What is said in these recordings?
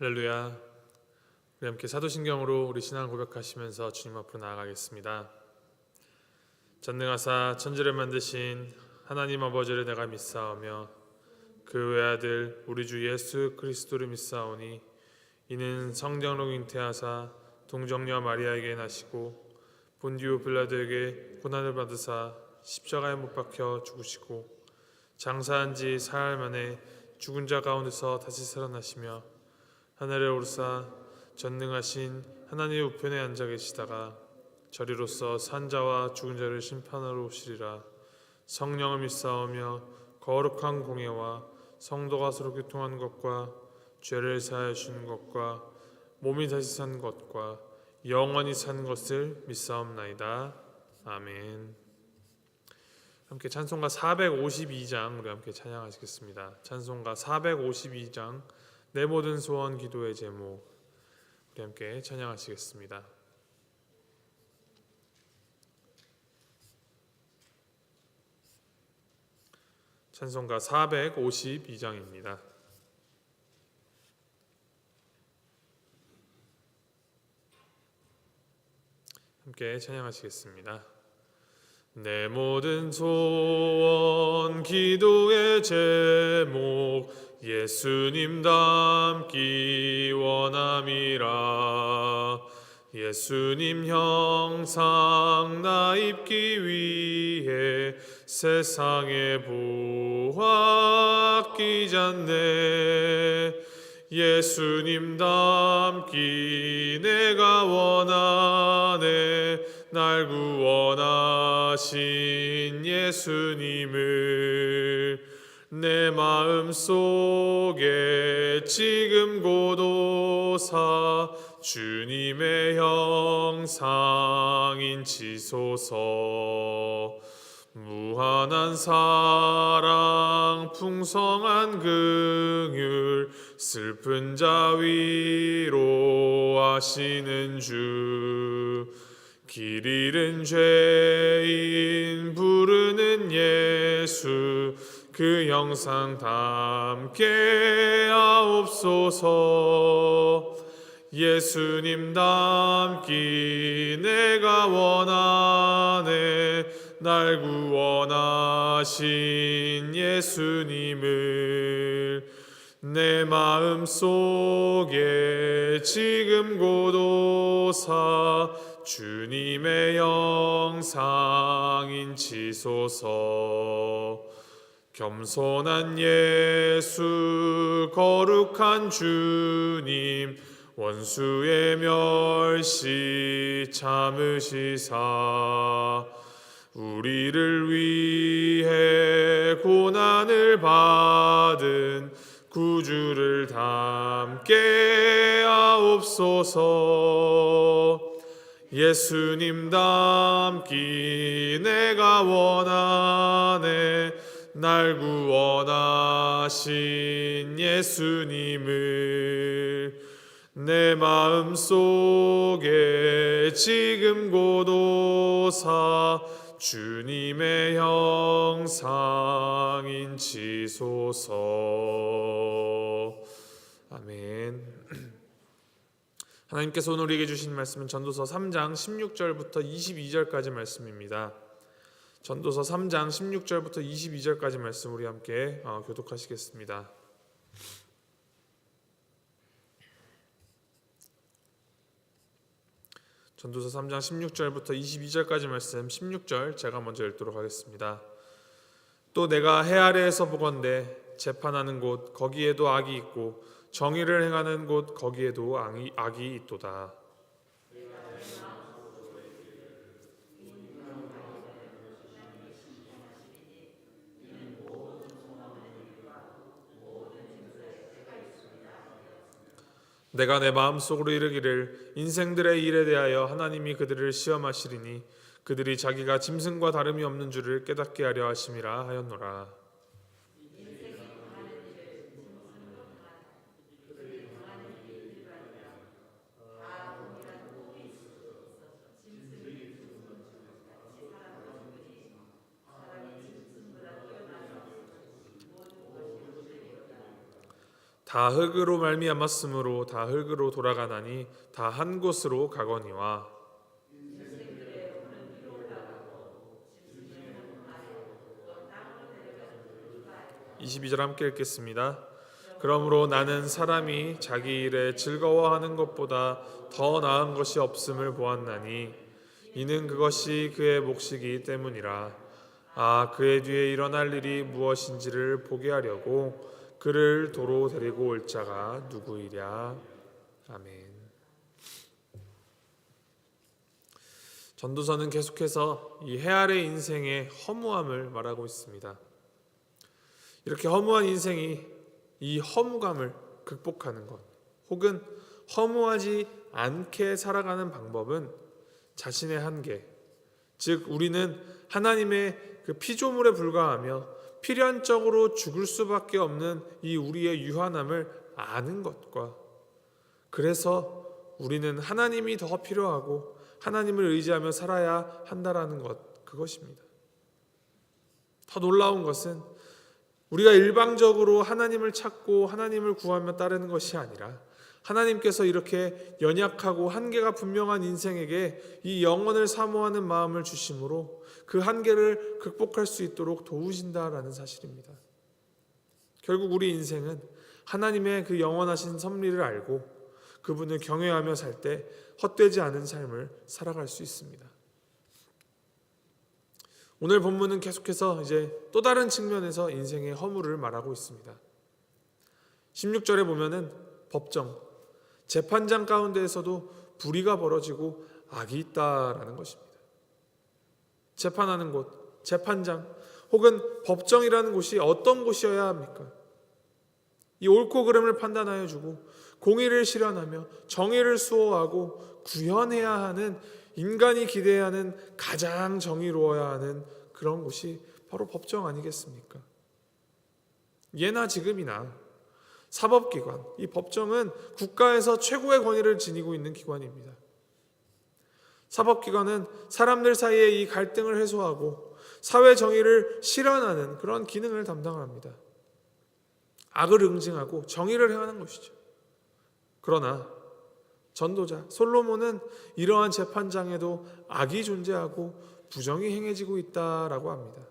할렐루야. 우리 함께 사도신경으로 우리 신앙을 고백하시면서 주님 앞으로 나아가겠습니다. 전능하사 천지를 만드신 하나님 아버지를 내가 믿사오며 그 외아들 우리 주 예수 그리스도를 믿사오니 이는 성령으로 잉태하사 동정녀 마리아에게 나시고 본디오 빌라도에게 고난을 받으사 십자가에 못 박혀 죽으시고 장사한 지 사흘 만에 죽은 자 가운데서 다시 살아나시며 하늘에 오르사 전능하신 하나님의 우편에 앉아 계시다가 저리로서 산 자와 죽은 자를 심판하러 오시리라. 성령을 믿사오며 거룩한 공예와 성도가 서로 교통하는 것과 죄를 사하여 주는 것과 몸이 다시 산 것과 영원히 사는 것을 믿사옵나이다. 아멘. 함께 찬송가 452장 우리 함께 찬양하시겠습니다. 찬송가 452장 내 모든 소원 기도의 제목 우리 함께 찬양하시겠습니다. 찬송가 452장입니다. 함께 찬양하시겠습니다. 내 모든 소원 기도의 제목 예수님 닮기 원함이라. 예수님 형상 나 입기 위해 세상에 보아 아끼지 않네. 예수님 닮기 내가 원하네. 날 구원하신 예수님을 내 마음속에 지금 고도사 주님의 형상인 지소서. 무한한 사랑 풍성한 긍휼 슬픈 자 위로하시는 주. 길 잃은 죄인 부르는 예수 그 형상 닮게 하옵소서. 예수님 닮기 내가 원하네. 날 구원하신 예수님을 내 마음속에 지금 고도사 주님의 형상인 지소서. 겸손한 예수 거룩한 주님 원수의 멸시 참으시사 우리를 위해 고난을 받은 구주를 닮게 하옵소서. 예수님 닮기 내가 원하네. 날 구원하신 예수님을 내 마음속에 지금 고도사 주님의 형상인 지소서. 아멘. 하나님께서 오늘 우리에게 주신 말씀은 전도서 3장 16절부터 22절까지 말씀입니다. 전도서 3장 16절부터 22절까지 말씀 우리 함께 교독하시겠습니다. 전도서 3장 16절부터 22절까지 말씀 16절 제가 먼저 읽도록 하겠습니다. 또 내가 해 아래에서 보건대 재판하는 곳 거기에도 악이 있고 정의를 행하는 곳 거기에도 악이 있도다. 내가 내 마음속으로 이르기를 인생들의 일에 대하여 하나님이 그들을 시험하시리니 그들이 자기가 짐승과 다름이 없는 줄을 깨닫게 하려 하심이라 하였노라. 다 흙으로 말미암았으므로 다 흙으로 돌아가나니 다 한 곳으로 가거니와. 22절 함께 읽겠습니다. 그러므로 나는 사람이 자기 일에 즐거워하는 것보다 더 나은 것이 없음을 보았나니 이는 그것이 그의 몫이기 때문이라. 그의 뒤에 일어날 일이 무엇인지를 보게 하려고 그를 도로 데리고 올 자가 누구이랴. 아멘. 전도서는 계속해서 이 해 아래 인생의 허무함을 말하고 있습니다. 이렇게 허무한 인생이 이 허무감을 극복하는 것, 혹은 허무하지 않게 살아가는 방법은 자신의 한계, 즉 우리는 하나님의 그 피조물에 불과하며 필연적으로 죽을 수밖에 없는 이 우리의 유한함을 아는 것과, 그래서 우리는 하나님이 더 필요하고 하나님을 의지하며 살아야 한다라는 것, 그것입니다. 더 놀라운 것은 우리가 일방적으로 하나님을 찾고 하나님을 구하며 따르는 것이 아니라 하나님께서 이렇게 연약하고 한계가 분명한 인생에게 이 영원을 사모하는 마음을 주심으로 그 한계를 극복할 수 있도록 도우신다라는 사실입니다. 결국 우리 인생은 하나님의 그 영원하신 섭리를 알고 그분을 경외하며 살 때 헛되지 않은 삶을 살아갈 수 있습니다. 오늘 본문은 계속해서 이제 또 다른 측면에서 인생의 허물을 말하고 있습니다. 16절에 보면은 법정, 재판장 가운데에서도 불의가 벌어지고 악이 있다라는 것입니다. 재판하는 곳, 재판장 혹은 법정이라는 곳이 어떤 곳이어야 합니까? 이 옳고 그름을 판단하여 주고 공의를 실현하며 정의를 수호하고 구현해야 하는, 인간이 기대하는 가장 정의로워야 하는 그런 곳이 바로 법정 아니겠습니까? 예나 지금이나 사법기관, 이 법정은 국가에서 최고의 권위를 지니고 있는 기관입니다. 사법기관은 사람들 사이의 이 갈등을 해소하고 사회 정의를 실현하는 그런 기능을 담당합니다. 악을 응징하고 정의를 행하는 것이죠. 그러나 전도자 솔로몬은 이러한 재판장에도 악이 존재하고 부정이 행해지고 있다라고 합니다.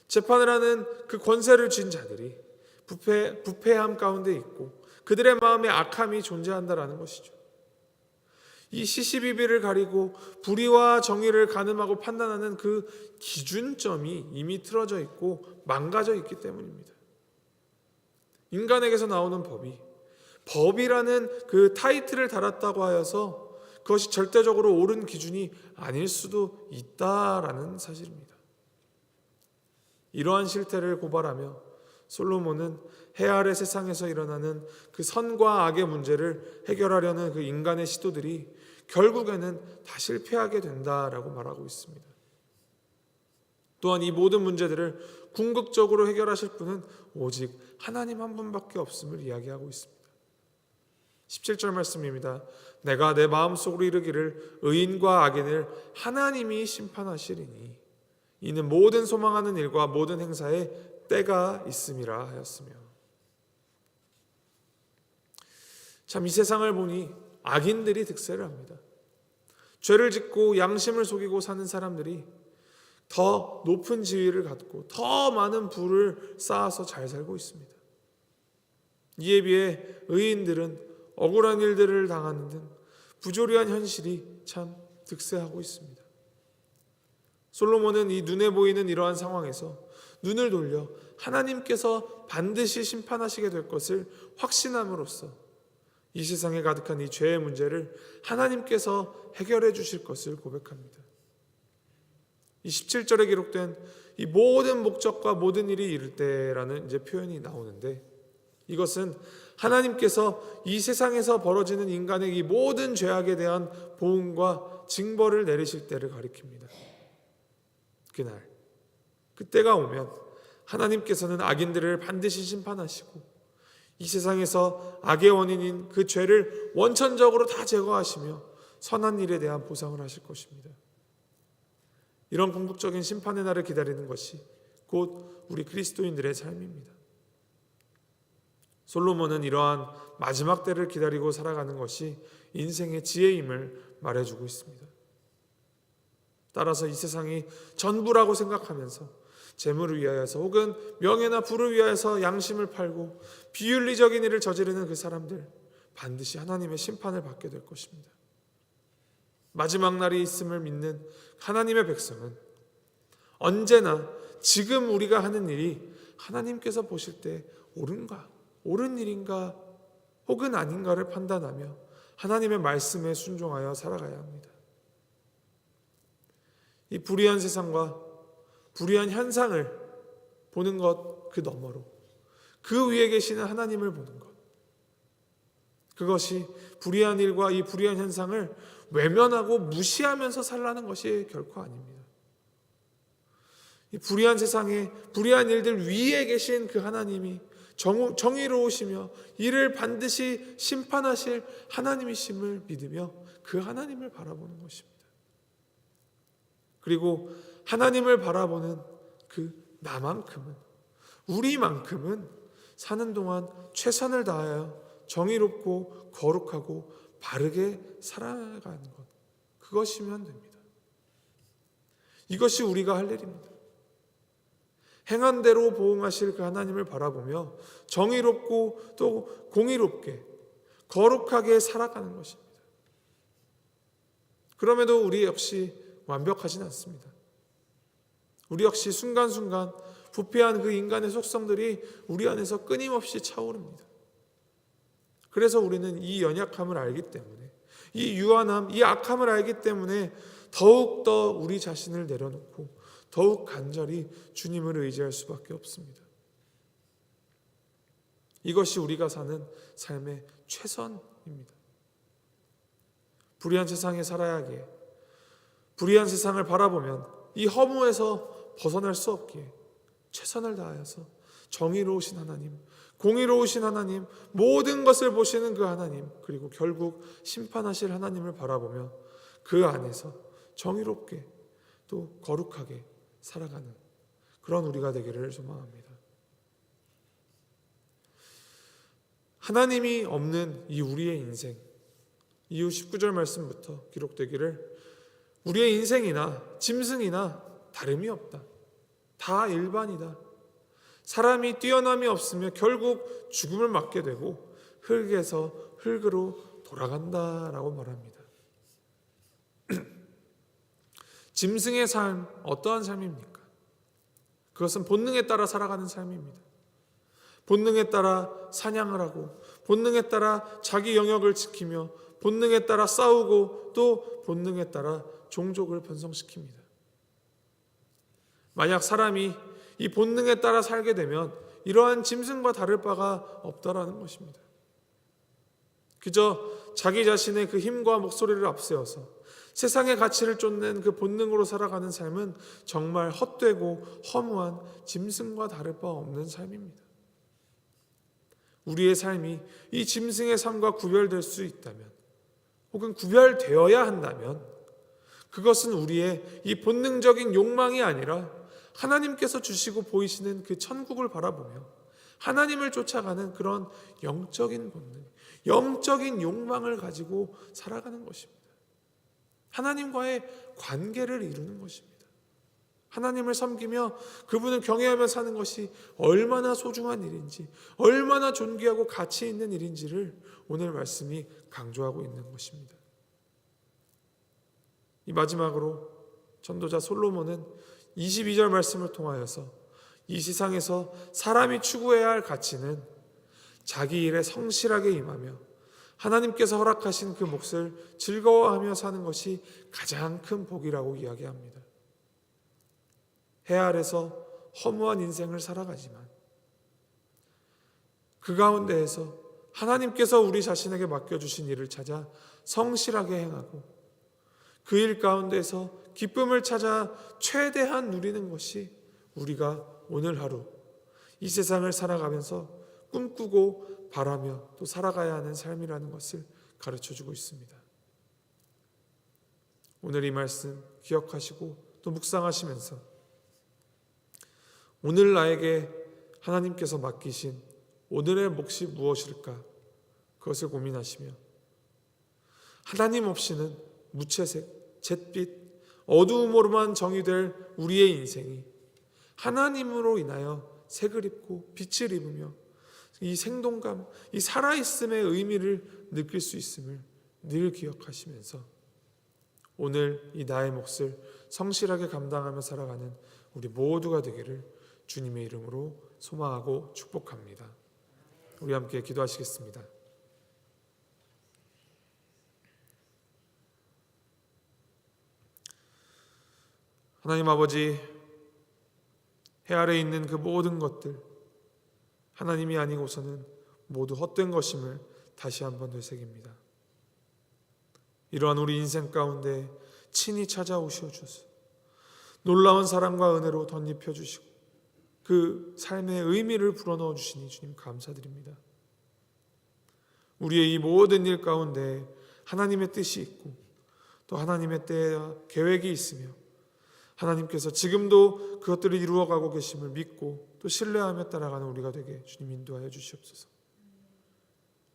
재판을 하는 그 권세를 쥔 자들이 부패함 가운데 있고 그들의 마음에 악함이 존재한다라는 것이죠. 이 시시비비를 가리고 불의와 정의를 가늠하고 판단하는 그 기준점이 이미 틀어져 있고 망가져 있기 때문입니다. 인간에게서 나오는 법이라는 그 타이틀을 달았다고 하여서 그것이 절대적으로 옳은 기준이 아닐 수도 있다라는 사실입니다. 이러한 실태를 고발하며 솔로몬은 해 아래 세상에서 일어나는 그 선과 악의 문제를 해결하려는 그 인간의 시도들이 결국에는 다 실패하게 된다라고 말하고 있습니다. 또한 이 모든 문제들을 궁극적으로 해결하실 분은 오직 하나님 한 분밖에 없음을 이야기하고 있습니다. 17절 말씀입니다. 내가 내 마음속으로 이르기를 의인과 악인을 하나님이 심판하시리니 이는 모든 소망하는 일과 모든 행사에 때가 있음이라 하였으며. 참 이 세상을 보니 악인들이 득세를 합니다. 죄를 짓고 양심을 속이고 사는 사람들이 더 높은 지위를 갖고 더 많은 부를 쌓아서 잘 살고 있습니다. 이에 비해 의인들은 억울한 일들을 당하는 등 부조리한 현실이 참 득세하고 있습니다. 솔로몬은 이 눈에 보이는 이러한 상황에서 눈을 돌려 하나님께서 반드시 심판하시게 될 것을 확신함으로써 이 세상에 가득한 이 죄의 문제를 하나님께서 해결해 주실 것을 고백합니다. 이 17절에 기록된 이 모든 목적과 모든 일이 이를 때라는 이제 표현이 나오는데, 이것은 하나님께서 이 세상에서 벌어지는 인간의 이 모든 죄악에 대한 보응과 징벌을 내리실 때를 가리킵니다. 그날, 그때가 오면 하나님께서는 악인들을 반드시 심판하시고 이 세상에서 악의 원인인 그 죄를 원천적으로 다 제거하시며 선한 일에 대한 보상을 하실 것입니다. 이런 궁극적인 심판의 날을 기다리는 것이 곧 우리 그리스도인들의 삶입니다. 솔로몬은 이러한 마지막 때를 기다리고 살아가는 것이 인생의 지혜임을 말해주고 있습니다. 따라서 이 세상이 전부라고 생각하면서 재물을 위하여서 혹은 명예나 부를 위하여서 양심을 팔고 비윤리적인 일을 저지르는 그 사람들, 반드시 하나님의 심판을 받게 될 것입니다. 마지막 날이 있음을 믿는 하나님의 백성은 언제나 지금 우리가 하는 일이 하나님께서 보실 때 옳은 일인가 혹은 아닌가를 판단하며 하나님의 말씀에 순종하여 살아가야 합니다. 이 불의한 세상과 불의한 현상을 보는 것 그 너머로 그 위에 계시는 하나님을 보는 것, 그것이 불의한 일과 이 불의한 현상을 외면하고 무시하면서 살라는 것이 결코 아닙니다. 이 불의한 세상에 불의한 일들 위에 계신 그 하나님이 정의로우시며 이를 반드시 심판하실 하나님이심을 믿으며 그 하나님을 바라보는 것입니다. 그리고 하나님을 바라보는 그 나만큼은, 우리만큼은 사는 동안 최선을 다하여 정의롭고 거룩하고 바르게 살아가는 것, 그것이면 됩니다. 이것이 우리가 할 일입니다. 행한 대로 보응하실 그 하나님을 바라보며 정의롭고 또 공의롭게 거룩하게 살아가는 것입니다. 그럼에도 우리 역시 완벽하진 않습니다. 우리 역시 순간순간 부패한 그 인간의 속성들이 우리 안에서 끊임없이 차오릅니다. 그래서 우리는 이 연약함을 알기 때문에, 이 유한함, 이 악함을 알기 때문에 더욱더 우리 자신을 내려놓고 더욱 간절히 주님을 의지할 수밖에 없습니다. 이것이 우리가 사는 삶의 최선입니다. 불의한 세상에 살아야 하기에, 불의한 세상을 바라보면 이 허무에서 벗어날 수 없기에 최선을 다하여서 정의로우신 하나님, 공의로우신 하나님, 모든 것을 보시는 그 하나님, 그리고 결국 심판하실 하나님을 바라보며 그 안에서 정의롭게 또 거룩하게 살아가는 그런 우리가 되기를 소망합니다. 하나님이 없는 이 우리의 인생, 이후 19절 말씀부터 기록되기를 우리의 인생이나 짐승이나 다름이 없다. 다 일반이다. 사람이 뛰어남이 없으며 결국 죽음을 맞게 되고 흙에서 흙으로 돌아간다라고 말합니다. 짐승의 삶, 어떠한 삶입니까? 그것은 본능에 따라 살아가는 삶입니다. 본능에 따라 사냥을 하고, 본능에 따라 자기 영역을 지키며, 본능에 따라 싸우고, 또 본능에 따라 종족을 편성시킵니다. 만약 사람이 이 본능에 따라 살게 되면 이러한 짐승과 다를 바가 없다라는 것입니다. 그저 자기 자신의 그 힘과 목소리를 앞세워서 세상의 가치를 쫓는 그 본능으로 살아가는 삶은 정말 헛되고 허무한 짐승과 다를 바 없는 삶입니다. 우리의 삶이 이 짐승의 삶과 구별될 수 있다면, 혹은 구별되어야 한다면, 그것은 우리의 이 본능적인 욕망이 아니라 하나님께서 주시고 보이시는 그 천국을 바라보며 하나님을 쫓아가는 그런 영적인 본능, 영적인 욕망을 가지고 살아가는 것입니다. 하나님과의 관계를 이루는 것입니다. 하나님을 섬기며 그분을 경외하며 사는 것이 얼마나 소중한 일인지, 얼마나 존귀하고 가치 있는 일인지를 오늘 말씀이 강조하고 있는 것입니다. 이 마지막으로 전도자 솔로몬은 22절 말씀을 통하여서 이 세상에서 사람이 추구해야 할 가치는 자기 일에 성실하게 임하며 하나님께서 허락하신 그 몫을 즐거워하며 사는 것이 가장 큰 복이라고 이야기합니다. 해 아래서 허무한 인생을 살아가지만 그 가운데에서 하나님께서 우리 자신에게 맡겨주신 일을 찾아 성실하게 행하고 그 일 가운데서 기쁨을 찾아 최대한 누리는 것이 우리가 오늘 하루 이 세상을 살아가면서 꿈꾸고 바라며 또 살아가야 하는 삶이라는 것을 가르쳐주고 있습니다. 오늘 이 말씀 기억하시고 또 묵상하시면서 오늘 나에게 하나님께서 맡기신 오늘의 몫이 무엇일까? 그것을 고민하시며 하나님 없이는 무채색, 잿빛, 어두움으로만 정의될 우리의 인생이 하나님으로 인하여 색을 입고 빛을 입으며 이 생동감, 이 살아있음의 의미를 느낄 수 있음을 늘 기억하시면서 오늘 이 나의 몫을 성실하게 감당하며 살아가는 우리 모두가 되기를 주님의 이름으로 소망하고 축복합니다. 우리 함께 기도하시겠습니다. 하나님 아버지, 해 아래에 있는 그 모든 것들 하나님이 아니고서는 모두 헛된 것임을 다시 한번 되새깁니다. 이러한 우리 인생 가운데 친히 찾아오셔 주셔서 놀라운 사랑과 은혜로 덧입혀 주시고 그 삶의 의미를 불어넣어 주시니 주님 감사드립니다. 우리의 이 모든 일 가운데 하나님의 뜻이 있고 또 하나님의 때와 계획이 있으며 하나님께서 지금도 그것들을 이루어가고 계심을 믿고 또 신뢰하며 따라가는 우리가 되게 주님 인도하여 주시옵소서.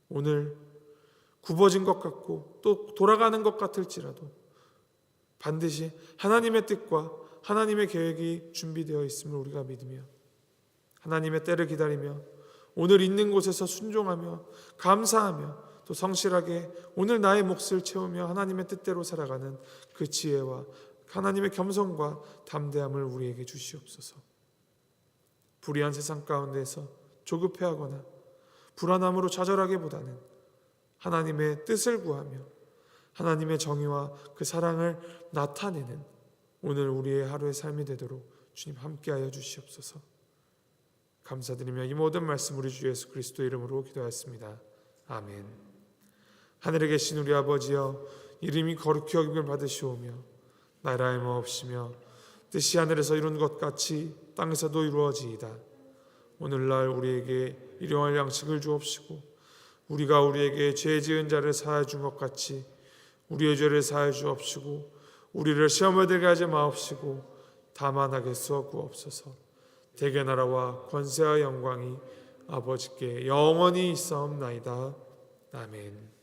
오늘 굽어진 것 같고 또 돌아가는 것 같을지라도 반드시 하나님의 뜻과 하나님의 계획이 준비되어 있음을 우리가 믿으며 하나님의 때를 기다리며 오늘 있는 곳에서 순종하며 감사하며 또 성실하게 오늘 나의 몫을 채우며 하나님의 뜻대로 살아가는 그 지혜와 하나님의 겸손과 담대함을 우리에게 주시옵소서. 불의한 세상 가운데서 조급해하거나 불안함으로 좌절하기보다는 하나님의 뜻을 구하며 하나님의 정의와 그 사랑을 나타내는 오늘 우리의 하루의 삶이 되도록 주님 함께하여 주시옵소서. 감사드리며 이 모든 말씀 우리 주 예수 그리스도 이름으로 기도하였습니다. 아멘. 하늘에 계신 우리 아버지여, 이름이 거룩히 여김을 받으시오며 나라의 마옵시며 뜻이 하늘에서 이룬 것 같이 땅에서도 이루어지이다. 오늘날 우리에게 일용할 양식을 주옵시고 우리가 우리에게 죄 지은 자를 사하여 준 것 같이 우리의 죄를 사하여 주옵시고 우리를 시험에 들게 하지 마옵시고 다만 하겠소 구옵소서. 대개 나라와 권세와 영광이 아버지께 영원히 있사옵나이다. 아멘.